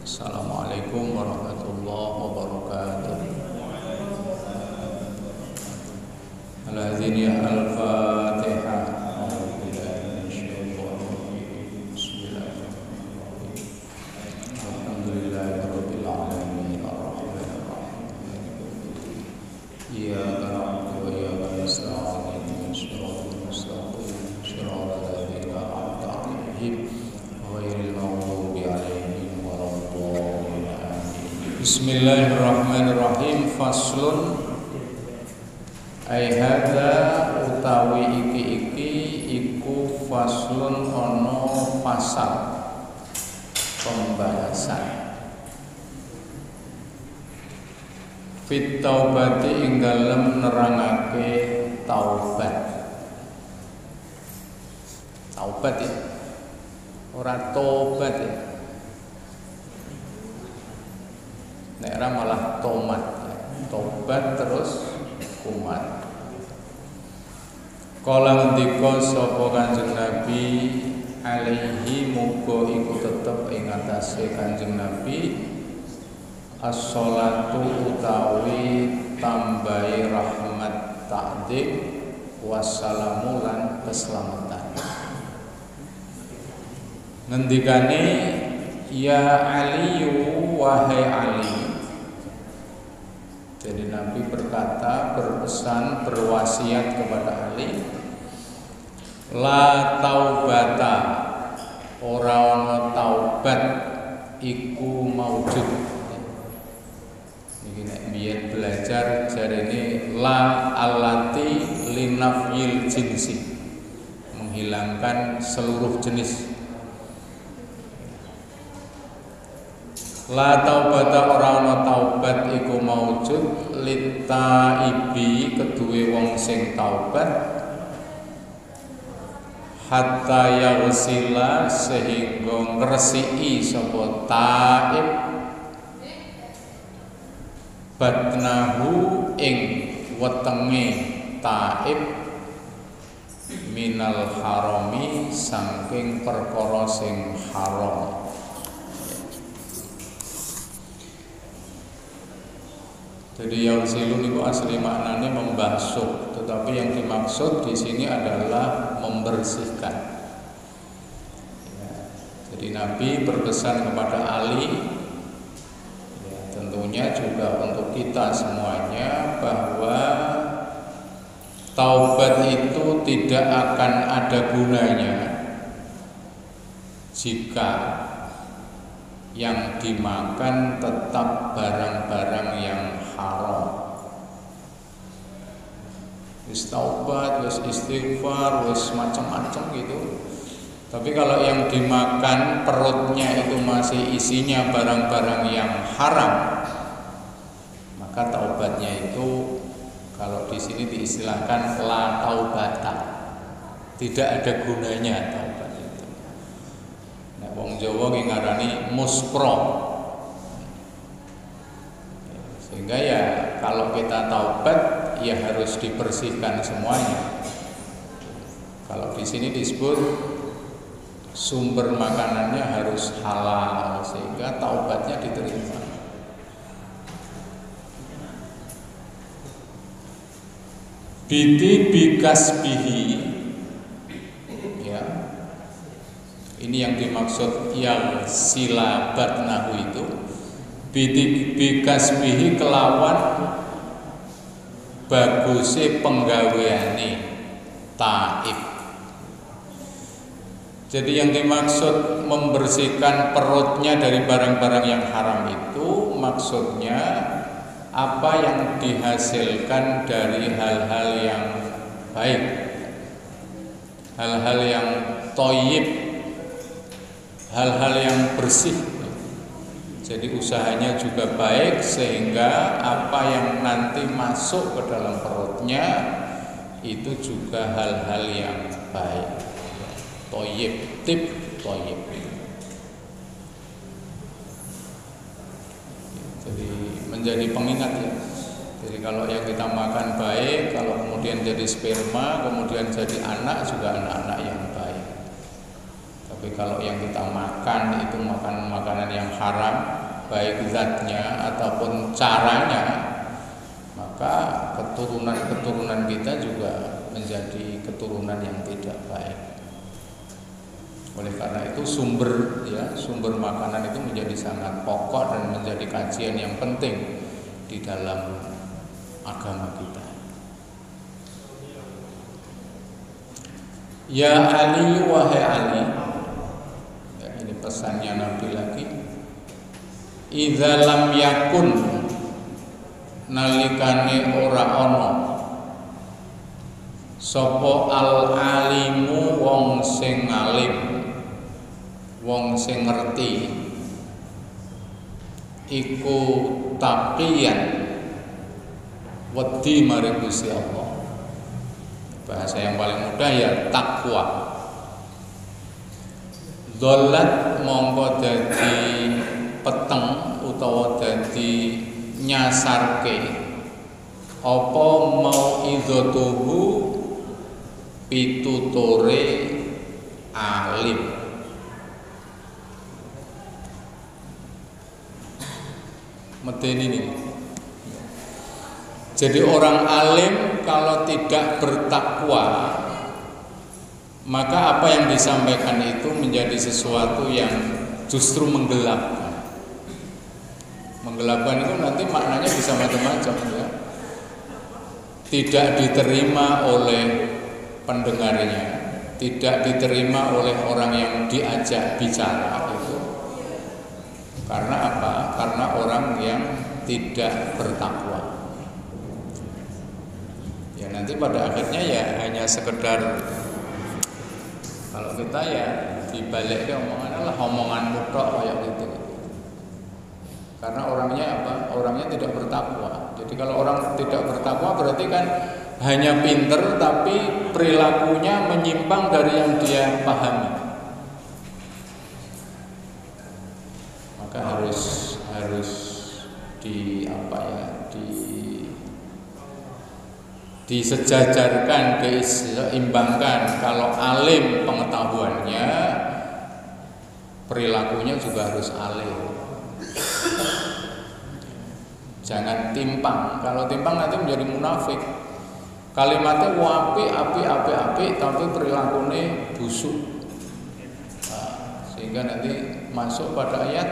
Assalamualaikum warahmatullahi wabarakatuh. Al-Azini Al-Fatihah. Alhamdulillahirabbil alamin arrahmanir rahim. Iyyaka na'budu wa iyyaka nasta'in ihdinas mustaqim shiratal ladzina an'amta 'alaihim ghairil maghdubi 'alaihim waladdallin. Bismillahirrahmanirrahim. Faslun ai hadza utawi iki iku faslun ana pasal pembahasan fit taubati ing dalem nerangake taubat. Taubat ya, ora tobat ya. Nek ora malah tomat ya. Tobat terus kumat. Kala ngendika sapa Kanjeng Nabi alaihi muga iku tetep ing atase Kanjeng Nabi as-sholatu utawi tambahi rahmat ta'dzim wassalamu lan keselamatan. Ngendikane ya Aliyu wahai Ali. Jadi Nabi berkata, berpesan, berwasiat kepada Ali, la taubata, ora ana taubat iku maujud. Iki nek biyen belajar jarene la allati linafyil jinsi, menghilangkan seluruh jenis. La taubata ora ana taubat iku maujud litaibi keduwe wong sing taubat hatta yaghsila sehingga ngresiki sapa taib batnahu ing wetenge taib minal harami saking perkara sing haram. Jadi yang silu itu asli maknanya membasuh, tetapi yang dimaksud di sini adalah membersihkan. Ya, jadi Nabi berpesan kepada Ali, ya, tentunya juga untuk kita semuanya bahwa taubat itu tidak akan ada gunanya jika yang dimakan tetap barang-barang yang haram. Wis taubat, wis istighfar, wis macam-macam gitu. Tapi kalau yang dimakan perutnya itu masih isinya barang-barang yang haram, maka taubatnya itu kalau di sini diistilahkan la taubata. Tidak ada gunanya taubat itu. Nek wong Jawa ki ngarani muspro. Sehingga ya kalau kita taubat ya harus dibersihkan semuanya. Kalau di sini disebut sumber makanannya harus halal sehingga taubatnya diterima. Biti bikasbihi, ya. Ini yang dimaksud yang silabatnahu itu. Biti bikasbihi kelawan baguse penggaweane taib. Jadi yang dimaksud membersihkan perutnya dari barang-barang yang haram itu maksudnya apa yang dihasilkan dari hal-hal yang baik, hal-hal yang thayyib, hal-hal yang bersih. Jadi usahanya juga baik sehingga apa yang nanti masuk ke dalam perutnya itu juga hal-hal yang baik, thayyib, tib thayyib. Jadi menjadi pengingat ya. Jadi kalau yang kita makan baik, kalau kemudian jadi sperma, kemudian jadi anak juga anak-anak yang baik. Tapi kalau yang kita makan itu makanan yang haram, baik zatnya ataupun caranya, maka keturunan kita juga menjadi keturunan yang tidak baik. Oleh karena itu sumber makanan itu menjadi sangat pokok dan menjadi kajian yang penting di dalam agama kita. Ya Ali, wahai Ali, ya, ini pesannya Nabi lagi. Idza lam yakun, nalikane ora ana sapa al alimu wong sing alim, wong sing ngerti, iku taqiyan wedi maring Gusti Allah. Bahasa yang paling mudah ya takwa. Dhallat mongko dadi peteng utawa dadi nyasarke apa mau idzatuhu pitutore alim. Medeni ini. Jadi orang alim kalau tidak bertakwa, maka apa yang disampaikan itu menjadi sesuatu yang justru menggelapkan. Menggelapkan itu nanti maknanya bisa macam-macam ya. Tidak diterima oleh pendengarnya, tidak diterima oleh orang yang diajak bicara itu. Karena apa? Karena orang yang tidak bertakwa. Ya nanti pada akhirnya ya hanya sekedar, kalau kita ya dibaliknya omongan lah omongan mutlak kayak gitu. Karena orangnya apa? Orangnya tidak bertakwa. Jadi kalau orang tidak bertakwa berarti kan hanya pinter tapi perilakunya menyimpang dari yang dia pahami. Maka harus disejajarkan, diseimbangkan. Kalau alim pengetahuannya, perilakunya juga harus alim. Jangan timpang. Kalau timpang nanti menjadi munafik. Kalimatnya api, tapi perilakunya busuk. Nah, sehingga nanti masuk pada ayat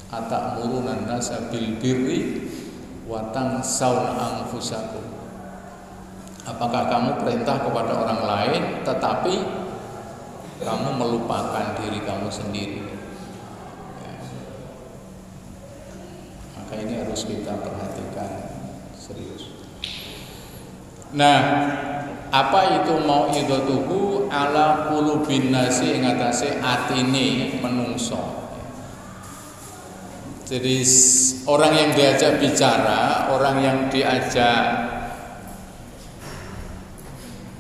atamuruna nasa bil birri wa tansawna anfusakum. Apakah kamu perintah kepada orang lain tetapi kamu melupakan diri kamu sendiri? Ya. Maka ini harus kita perhatikan serius. Nah, apa itu mau idatuhu ala qulubin nasi ing atase atine menungso. Jadi orang yang diajak bicara, orang yang diajak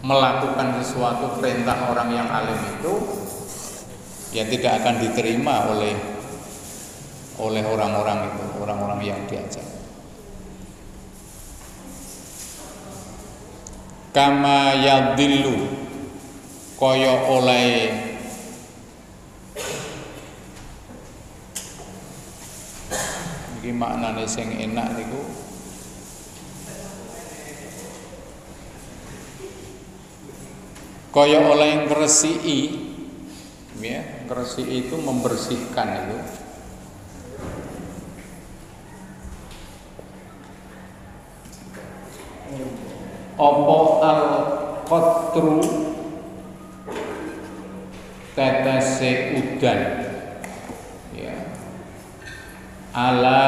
melakukan sesuatu perintah orang yang alim itu ya tidak akan diterima oleh orang-orang itu, orang-orang yang diajak. Kama yadillu kaya oleh iki maknane sing enak niku kaya oleh ngresiki ya, ngresiki itu membersihkan itu. Apa al-qatru tetese udan ya ala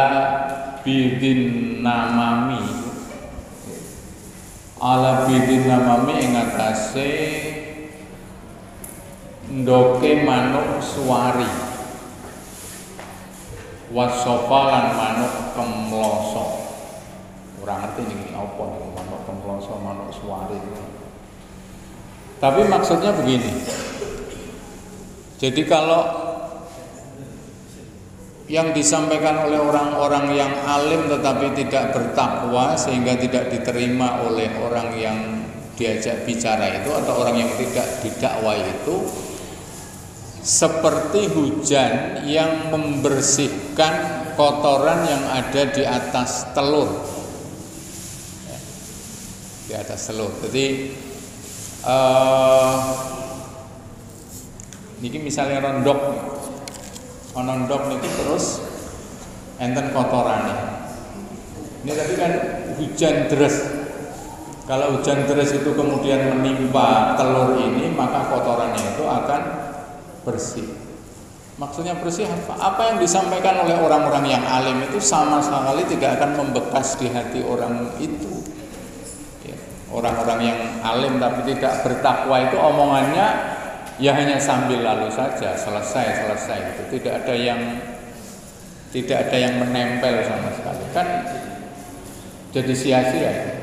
bidin namami ing atase ndoke manuk suwari wasofa lan manuk kemloso. Ora ngerti niki apa niku manuk kemloso, manuk suwari. Tapi maksudnya begini. Jadi kalau yang disampaikan oleh orang-orang yang alim tetapi tidak bertakwa sehingga tidak diterima oleh orang yang diajak bicara itu atau orang yang tidak didakwai itu seperti hujan yang membersihkan kotoran yang ada di atas telur. Di atas telur. Jadi ini misalnya rondok itu terus enten kotorannya. Ini tadi kan hujan deras. Kalau hujan deras itu kemudian menimpa telur ini, maka kotorannya itu akan bersih. Maksudnya bersih apa? Apa yang disampaikan oleh orang-orang yang alim itu sama sekali tidak akan membekas di hati orang itu. Ya, orang-orang yang alim tapi tidak bertakwa itu omongannya ya hanya sambil lalu saja, selesai itu. Tidak ada yang menempel sama sekali. Kan jadi sia-sia.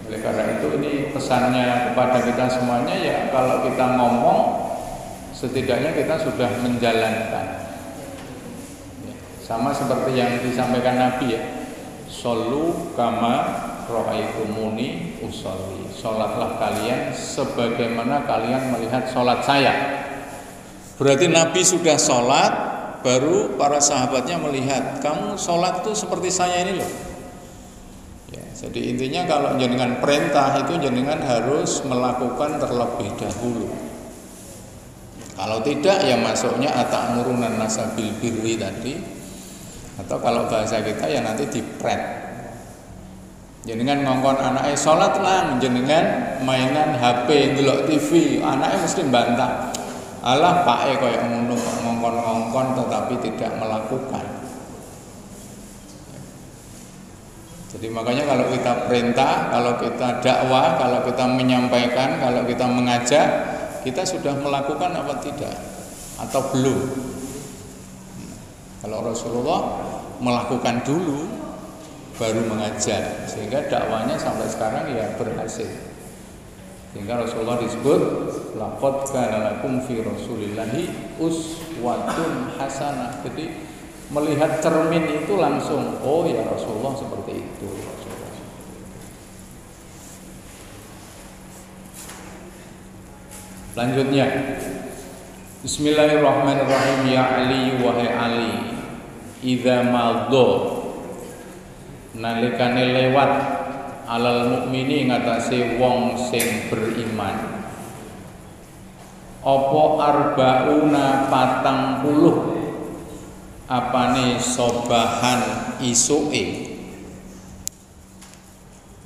Oleh karena itu ini pesannya kepada kita semuanya ya, kalau kita ngomong setidaknya kita sudah menjalankan. Ya, sama seperti yang disampaikan Nabi ya, shollu kama ra'aitumuni usolli. Sholatlah kalian sebagaimana kalian melihat sholat saya. Berarti Nabi sudah sholat, baru para sahabatnya melihat kamu sholat itu seperti saya ini loh. Jadi intinya kalau jenengan perintah itu jenengan harus melakukan terlebih dahulu. Kalau tidak ya masuknya atamuruna nasa bil birri tadi, atau kalau bahasa kita ya nanti dipret. Jenengan ngongkon anaknya sholat lang, jenengan mainan HP, ndelok TV, anaknya mesti bantah. Alah pake koyo ngono ngongkon tetapi tidak melakukan. Jadi makanya kalau kita perintah, kalau kita dakwah, kalau kita menyampaikan, kalau kita mengajak, kita sudah melakukan apa tidak? Atau belum? Kalau Rasulullah melakukan dulu, baru mengajak, sehingga dakwahnya sampai sekarang ya berhasil. Sehingga Rasulullah disebut laqad kana lakum fi Rasulillahi uswatun hasanah. Jadi melihat cermin itu langsung, oh ya Rasulullah seperti itu. Lanjutnya, Bismillahirrahmanirrahim. Ya Ali, wahai Ali, idza madha nalikane lewat alal mukmini ngatasé wong sing beriman apa arbauna 40 apane sobahan isuke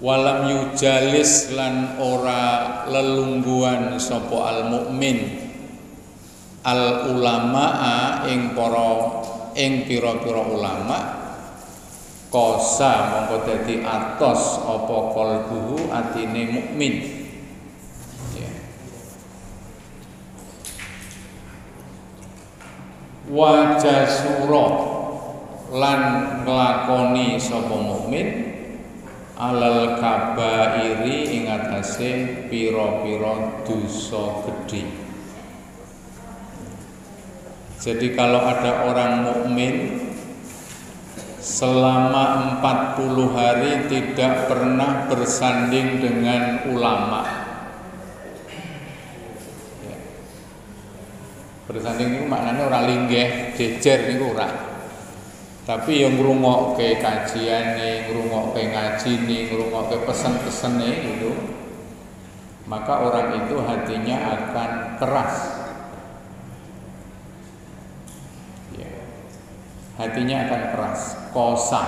walam yujalis lan ora lelungguhan sapa al mukmin al ulamaa ing pira-pira ulama kosa mongko dadi atos apa qalbuhu atine mukmin. Wajah surah lan nglakoni sapa mukmin alal kabairi ing atase pira-pira dosa gedhe. Jadi kalau ada orang mukmin selama 40 hari tidak pernah bersanding dengan ulama. Bersanding itu maknanya orang linggih, jejer niku ora. Tapi yang ngrungokke kajiane, ngrungokke ngajine, ngrungokke pesen-pesene gitu, maka orang itu hatinya akan keras. Ya. Hatinya akan keras, kosa.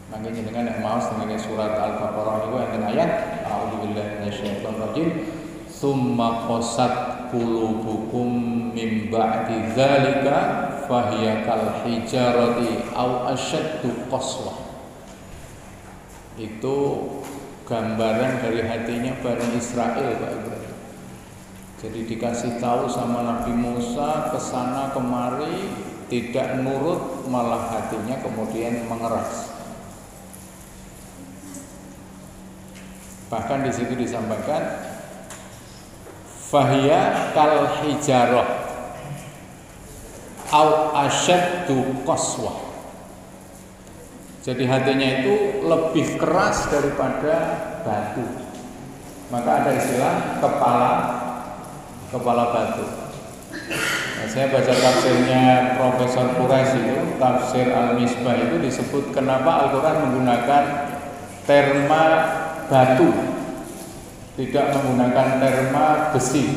Makanya dengan mau dengan surat Al-Baqarah itu enten ayat a'udzubillahi minasyaitonir rajim. Summa qasat qulubukum min ba'di dzalika fahiya kal hijarati aw asyaddu qaswah. Itu gambaran dari hatinya Bani Israel, Pak Ibrahim. Jadi dikasih tahu sama Nabi Musa kesana kemari tidak nurut, malah hatinya kemudian mengeras. Bahkan di situ disampaikan fahiya kal hijarah au asyaddu qaswah. Jadi hatinya itu lebih keras daripada batu. maka ada istilah kepala batu. Nah, saya baca tafsirnya Profesor Quraisy itu, tafsir Al-Misbah itu disebut kenapa Al-Quran menggunakan terma batu, tidak menggunakan terma besi.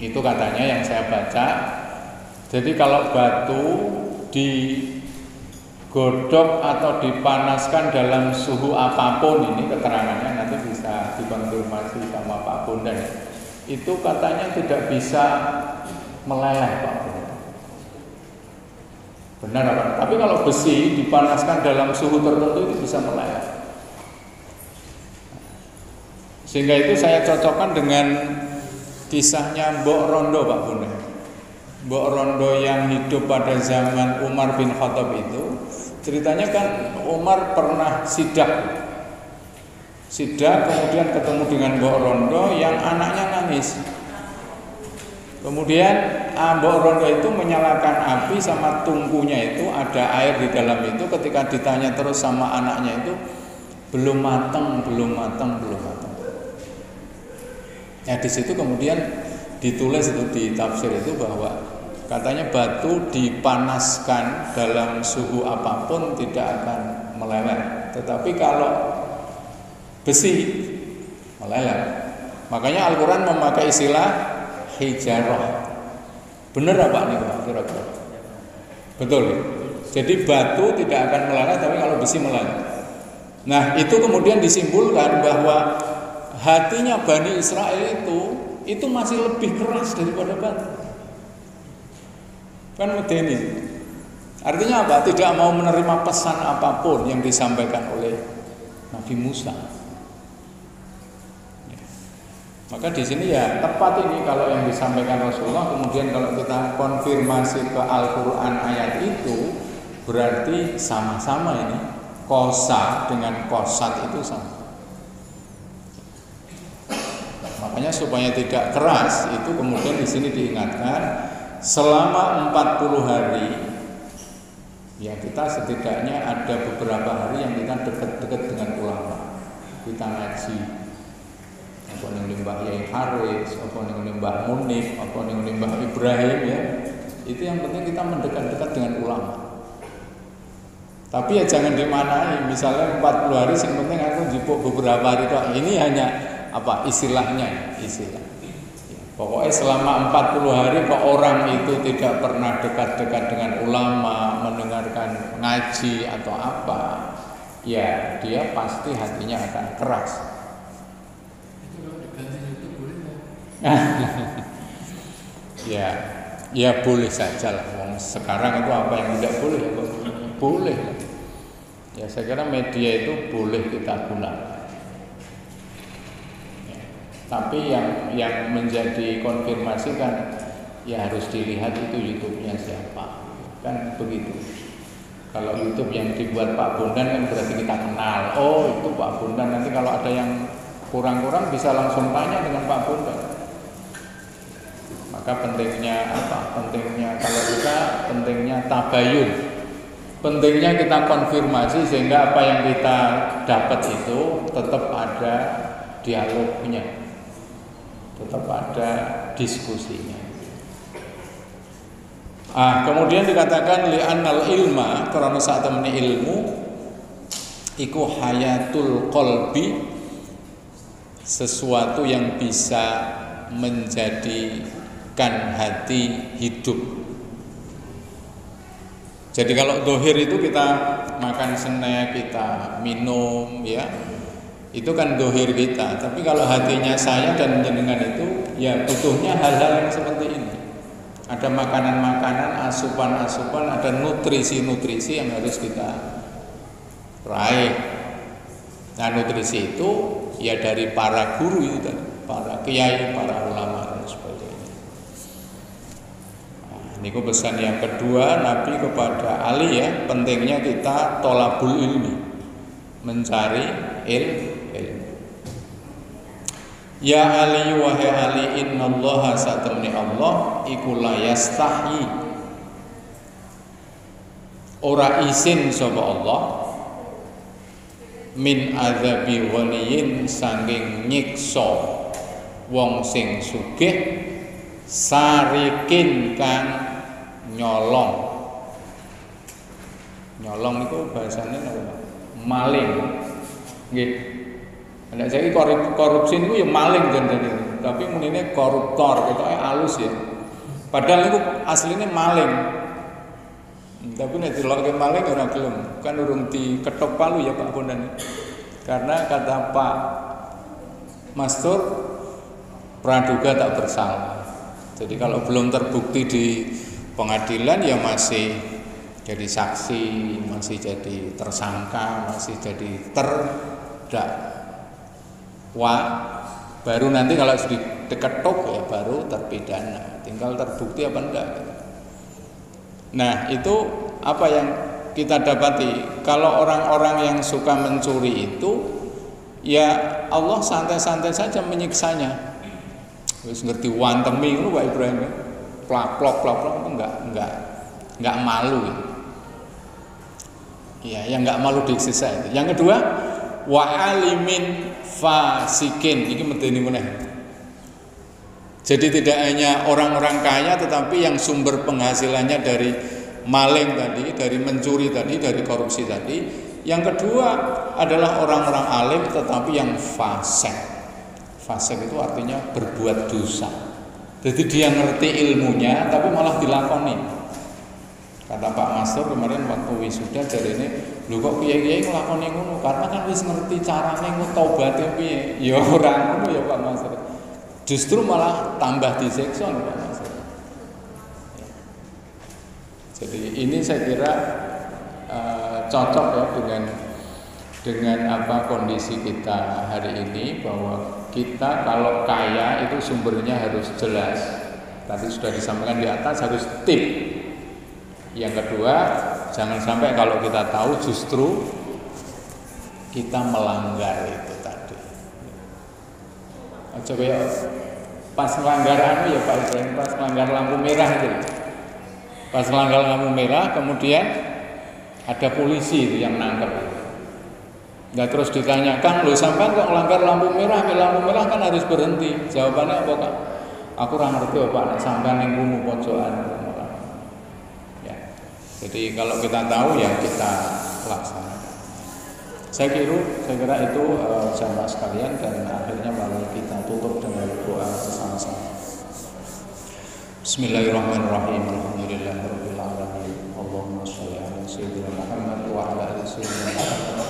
Itu katanya yang saya baca. Jadi kalau batu digodok atau dipanaskan dalam suhu apapun, ini keterangannya nanti bisa dikonfirmasi sama Pak Bondan. Itu katanya tidak bisa meleleh, Pak Bondan. Benar apa? Tapi kalau besi dipanaskan dalam suhu tertentu itu bisa meleleh. Sehingga itu saya cocokkan dengan kisahnya Mbok Rondo, Pak Bondan. Mbok Rondo yang hidup pada zaman Umar bin Khattab itu, ceritanya kan Umar pernah sidak kemudian ketemu dengan Mbok Rondo yang anaknya nangis. Kemudian Mbok Rondo itu menyalakan api sama tungkunya itu ada air di dalam itu. Ketika ditanya terus sama anaknya itu, belum matang. Ya di situ kemudian ditulis itu di tafsir itu bahwa katanya batu dipanaskan dalam suhu apapun tidak akan meleleh. Tetapi kalau besi meleleh. Makanya Al-Quran memakai istilah hijarah. Benar apa nih Pak? Kira-kira? Betul. Jadi batu tidak akan meleleh, tapi kalau besi meleleh. Nah itu kemudian disimpulkan bahwa hatinya Bani Israel itu masih lebih keras daripada batu. Kan medeni. Artinya apa? Tidak mau menerima pesan apapun yang disampaikan oleh Nabi Musa. Maka di sini ya tepat ini kalau yang disampaikan Rasulullah. Kemudian kalau kita konfirmasi ke Al-Quran ayat itu, berarti sama-sama ini kosa dengan kosat itu sama. Makanya supaya tidak keras itu kemudian di sini diingatkan selama 40 hari ya kita setidaknya ada beberapa hari yang kita dekat-dekat dengan ulama. Kita ngaji apa ning Mbah Yai Haris, apa ning Mbah Munif, apa ning Mbah Ibrahim ya. Itu yang penting kita mendekat-dekat dengan ulama. Tapi ya jangan dimanai, misalnya 40 hari yang penting aku jipuk beberapa hari itu. Ini hanya apa istilahnya, istilah. Pokoknya selama 40 hari kok orang itu tidak pernah dekat-dekat dengan ulama, mendengarkan ngaji atau apa, ya dia pasti hatinya akan keras. Ya boleh saja lah. Sekarang itu apa yang tidak boleh? Boleh. Ya saya kira media itu boleh kita gunakan. Ya. Tapi yang menjadi konfirmasi kan ya harus dilihat itu YouTube-nya siapa. Kan begitu. Kalau YouTube yang dibuat Pak Bondan kan berarti kita kenal. Oh itu Pak Bondan. Nanti kalau ada yang kurang-kurang bisa langsung tanya dengan Pak Bondan. Maka pentingnya apa? Pentingnya kalau kita pentingnya tabayun. Pentingnya kita konfirmasi sehingga apa yang kita dapat itu tetap ada dialognya, tetap ada diskusinya. Kemudian dikatakan li'annal ilma, karena saat temani ilmu iku hayatul qalbi, sesuatu yang bisa menjadikan hati hidup. Jadi kalau dohir itu kita makan snack, kita minum ya, itu kan dohir kita. Tapi kalau hatinya saya dan jenengan itu ya butuhnya hal-hal yang seperti ini. Ada makanan-makanan, asupan-asupan, ada nutrisi-nutrisi yang harus kita raih. Nah nutrisi itu ya dari para guru itu tadi, para kiai, para ulama dan sebagainya. Ini pesan yang kedua Nabi kepada Ali ya, pentingnya kita tolabul ilmi, mencari ilmu. Ya Ali wahai Ali, innallaha satamni Allah iku la yastahi, ora isin sapa Allah min adzabi ghaniyin saking nyiksa wong sing sugih sarikin kang nyolong. Nyolong niku bahasane napa? Maling. Nggih. Nek saiki korupsi niku ya maling jane-jane, tapi munine koruptor, ketoke alus ya. Padahal niku asline maling. Tapi nek dilokke maling ora gelem, kan urung diketok palu ya Pak Bondan. Karena kata Pak Mastur praduga tak bersalah. Jadi kalau belum terbukti di pengadilan ya masih jadi saksi, masih jadi tersangka, masih jadi terdakwa. Baru nanti kalau sudah diketok ya baru terpidana. Tinggal terbukti apa enggak gitu. Nah, itu apa yang kita dapati? Kalau orang-orang yang suka mencuri itu, ya Allah santai-santai saja menyiksanya. Wis ngerti wantemi ngono Pak Ibrahim. Plak-plok enggak malu gitu. Ya, yang enggak malu disiksa itu. Yang kedua, wa alimin fasikin. Iki medeni meneh. Jadi tidak hanya orang-orang kaya tetapi yang sumber penghasilannya dari maling tadi, dari mencuri tadi, dari korupsi tadi. Yang kedua adalah orang-orang alim tetapi yang fasik. Fasik itu artinya berbuat dosa. Jadi dia ngerti ilmunya tapi malah dilakoni. Kata Pak Mastur kemarin waktu wisuda jarene, lho kok kiai-kiai nglakoni ngono? Karena kan wis ngerti carane tobaté piye. Ya ora ngono ya Pak Mastur. Justru malah tambah disiksa Pak Mas. Jadi ini saya kira cocok ya dengan apa kondisi kita hari ini, bahwa kita kalau kaya itu sumbernya harus jelas. Tadi sudah disampaikan di atas, harus tip. Yang kedua, jangan sampai kalau kita tahu justru kita melanggar itu tadi. Coba ya, pas melanggar ya Pak Ibrahim, pas melanggar lampu merah itu. Pas melanggar lampu merah, kemudian ada polisi itu yang nangkep. Nah terus ditanyakan, loh sampai kok melanggar lampu merah kan harus berhenti. Jawabannya apa Kak? Aku ora ngerti Pak, nek sampean ning kono pojokan. Ya. Jadi kalau kita tahu ya kita laksanakan. Saya kira itu jamaah sekalian, dan akhirnya malah kita tutup dengan doa bersama-sama. Bismillahirrahmanirrahim. Alhamdulillahirabbil alamin. Allahumma shalli ala sayyidina Muhammad wa ala ali sayyidina Muhammad.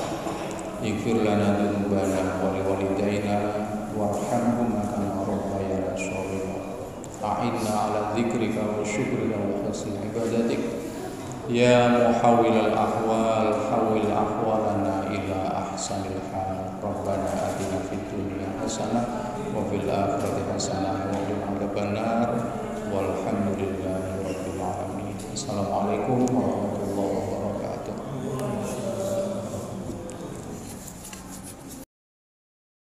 Ighfir lana dzunubana wa liwalidayna warhamhum kama rabbayana shaghira. A'inna ala dzikrika wa syukrika wa husni ibadatik. Ya muhawwilal ahwal, hawwil ahwalana ila ahsanil hal. Rabbana atina fid dunya hasanah wa fil akhirati hasanah wa qina adzabannar. Walhamdulillahi rabbil alamin. Assalamualaikum warahmatullahi wabarakatuh.